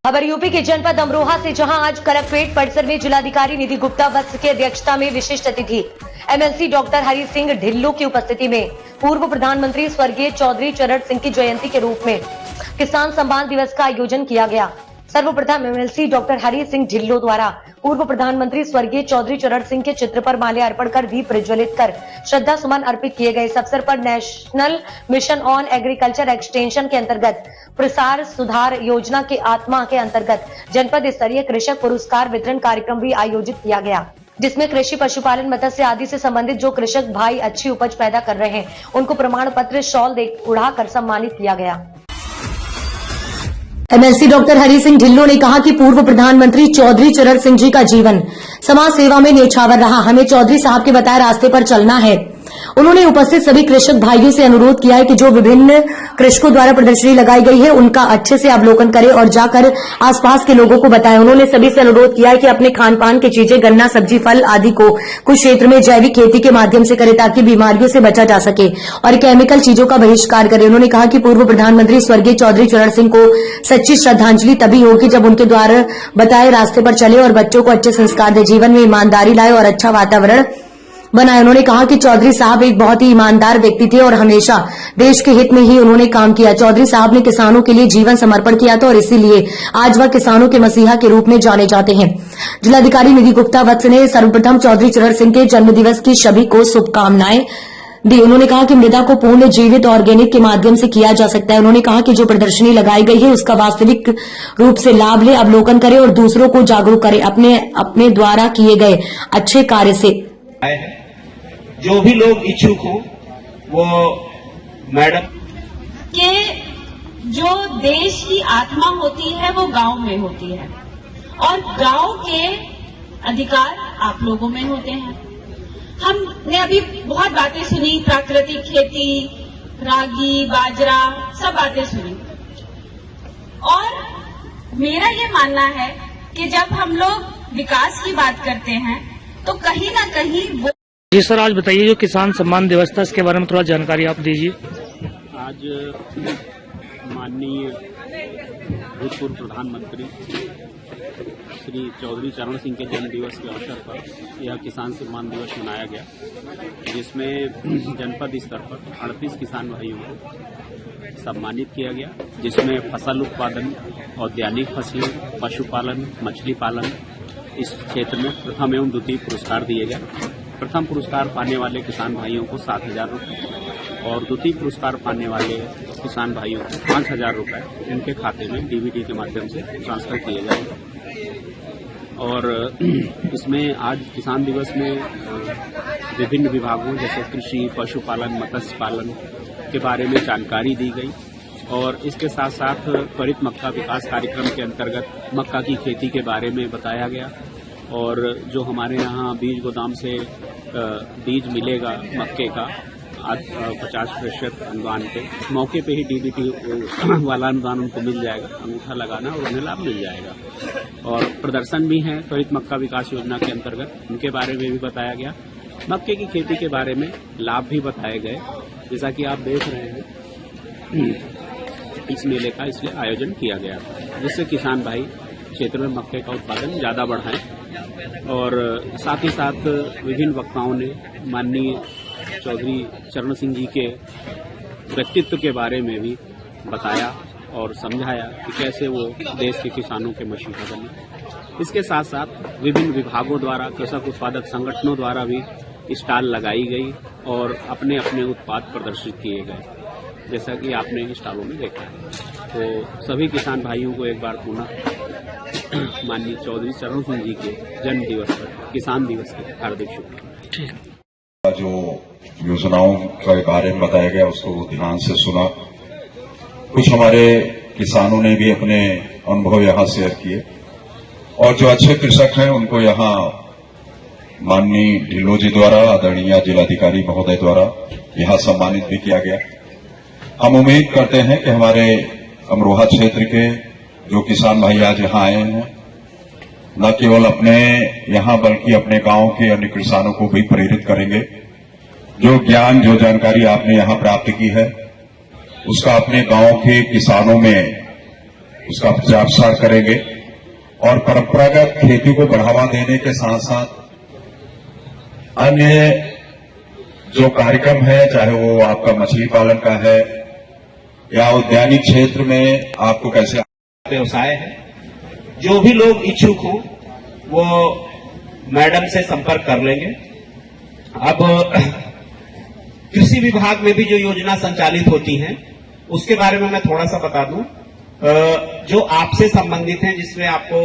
खबर यूपी के जनपद अमरोहा से, जहां आज कलेक्ट्रेट परिसर में जिलाधिकारी निधि गुप्ता वत्स की अध्यक्षता में विशिष्ट अतिथि एमएलसी डॉक्टर हरि सिंह ढिल्लों की उपस्थिति में पूर्व प्रधानमंत्री स्वर्गीय चौधरी चरण सिंह की जयंती के रूप में किसान सम्मान दिवस का आयोजन किया गया। सर्वप्रथम एमएलसी डॉक्टर हरि सिंह ढिल्लों द्वारा पूर्व प्रधानमंत्री स्वर्गीय चौधरी चरण सिंह के चित्र पर माल्या अर्पण कर दीप प्रज्वलित कर श्रद्धा सुमन अर्पित किए गए। इस अवसर पर national mission on agriculture extension के अंतर्गत प्रसार सुधार योजना के आत्मा के अंतर्गत जनपद स्तरीय कृषक पुरस्कार वितरण कार्यक्रम भी आयोजित किया गया, जिसमें कृषि, पशुपालन, मत्स्य आदि से संबंधित जो कृषक भाई अच्छी उपज पैदा कर रहे हैं उनको प्रमाण पत्र, शॉल उड़ाकर सम्मानित किया गया। एमएलसी डॉक्टर हरि सिंह ढिल्लों ने कहा कि पूर्व प्रधानमंत्री चौधरी चरण सिंह जी का जीवन समाज सेवा में न्यौछावर रहा। हमें चौधरी साहब के बताए रास्ते पर चलना है। उन्होंने उपस्थित सभी कृषक भाइयों से अनुरोध किया है कि जो विभिन्न कृषकों द्वारा प्रदर्शनी लगाई गई है उनका अच्छे से अवलोकन करें और जाकर आसपास के लोगों को बताएं। उन्होंने सभी से अनुरोध किया है कि अपने खान पान की चीजें, गन्ना, सब्जी, फल आदि को कुछ क्षेत्र में जैविक खेती के माध्यम से करें ताकि बीमारियों से बचा जा सके और केमिकल चीजों का बहिष्कार करें। उन्होंने कहा कि पूर्व प्रधानमंत्री स्वर्गीय चौधरी चरण सिंह को सच्ची श्रद्धांजलि तभी होगी जब उनके द्वारा बताए रास्ते पर चले और बच्चों को अच्छे संस्कार दे, जीवन में ईमानदारी लाए और अच्छा वातावरण बनाए। उन्होंने कहा कि चौधरी साहब एक बहुत ही ईमानदार व्यक्ति थे और हमेशा देश के हित में ही उन्होंने काम किया। चौधरी साहब ने किसानों के लिए जीवन समर्पण किया था और इसीलिए आज वह किसानों के मसीहा के रूप में जाने जाते हैं। जिलाधिकारी निधि गुप्ता वत्स ने सर्वप्रथम चौधरी चरण सिंह के जन्मदिवस की सभी को शुभकामनाएं दी। उन्होंने कहा कि मृदा को पूर्ण जीवित ऑर्गेनिक के माध्यम से किया जा सकता है। उन्होंने कहा कि जो प्रदर्शनी लगाई गई है उसका वास्तविक रूप से लाभ ले, अवलोकन करे और दूसरों को जागरूक करे अपने द्वारा किए गए अच्छे कार्य से। जो भी लोग इच्छुक हो वो मैडम के जो देश की आत्मा होती है वो गांव में होती है और गांव के अधिकार आप लोगों में होते हैं। हमने अभी बहुत बातें सुनी, प्राकृतिक खेती, रागी, बाजरा, सब बातें सुनी और मेरा ये मानना है कि जब हम लोग विकास की बात करते हैं तो कहीं ना कहीं वो। जी सर, आज बताइए जो किसान सम्मान दिवस था इसके बारे में थोड़ा जानकारी आप दीजिए। आज माननीय भूतपूर्व प्रधानमंत्री श्री चौधरी चरण सिंह के जन्म दिवस के अवसर पर यह किसान सम्मान दिवस मनाया गया, जिसमें जनपद स्तर पर 38 किसान भाइयों को सम्मानित किया गया, जिसमें फसल उत्पादन, औद्यानिक फसलें, पशुपालन, मछली पालन इस क्षेत्र में प्रथम एवं द्वितीय पुरस्कार दिए गए। प्रथम पुरस्कार पाने वाले किसान भाइयों को 7,000 रुपये और द्वितीय पुरस्कार पाने वाले किसान भाइयों को 5,000 रुपये उनके खाते में डीबीटी के माध्यम से ट्रांसफर किए जाएंगे। और इसमें आज किसान दिवस में विभिन्न विभागों जैसे कृषि, पशुपालन, मत्स्य पालन के बारे में जानकारी दी गई और इसके साथ साथ त्वरित मक्का विकास कार्यक्रम के अंतर्गत मक्का की खेती के बारे में बताया गया और जो हमारे यहाँ बीज गोदाम से बीज मिलेगा मक्के का 50% अनुदान पे मौके पे ही डीबीटी वाला अनुदान उनको मिल जाएगा, अंगूठा लगाना और उन्हें लाभ मिल जाएगा। और प्रदर्शन भी है त्वरित मक्का विकास योजना के अंतर्गत, उनके बारे में भी बताया गया। मक्के की खेती के बारे में लाभ भी बताए गए। जैसा कि आप देख रहे हैं इस मेले का इसलिए आयोजन किया गया था जिससे किसान भाई क्षेत्र में मक्के का उत्पादन ज्यादा बढ़ाएं और साथ ही साथ विभिन्न वक्ताओं ने माननीय चौधरी चरण सिंह जी के व्यक्तित्व के बारे में भी बताया और समझाया कि कैसे वो देश के किसानों के मसीहा बने। इसके साथ साथ विभिन्न विभागों द्वारा, कृषक उत्पादक संगठनों द्वारा भी स्टॉल लगाई गई और अपने अपने उत्पाद प्रदर्शित किए गए, जैसा कि आपने स्टॉलों में देखा है। तो सभी किसान भाइयों को एक बार पुनः माननीय चौधरी चरण सिंह जी के जन्म दिवस पर, किसान दिवस की हार्दिक शुभकामनाएं। जो योजनाओं के बारे में बताया गया उसको ध्यान से सुना। कुछ हमारे किसानों ने भी अपने अनुभव यहाँ शेयर किए और जो अच्छे कृषक हैं उनको यहाँ माननीय ढिल्लों जी द्वारा, आदरणीय जिलाधिकारी महोदय द्वारा यहाँ सम्मानित भी किया गया। हम उम्मीद करते हैं कि हमारे अमरोहा क्षेत्र के जो किसान भाई आज यहाँ आए हैं न केवल अपने यहाँ बल्कि अपने गांव के अन्य किसानों को भी प्रेरित करेंगे। जो ज्ञान, जो जानकारी आपने यहाँ प्राप्त की है उसका अपने गांव के किसानों में उसका प्रचार प्रसार करेंगे और परंपरागत खेती को बढ़ावा देने के साथ साथ अन्य जो कार्यक्रम है, चाहे वो आपका मछली पालन का है या उद्यानिक क्षेत्र में आपको कैसे व्यवसाय है, जो भी लोग इच्छुक हो वो मैडम से संपर्क कर लेंगे। अब कृषि विभाग में भी जो योजना संचालित होती है उसके बारे में मैं थोड़ा सा बता दूं, जो आपसे संबंधित है, जिसमें आपको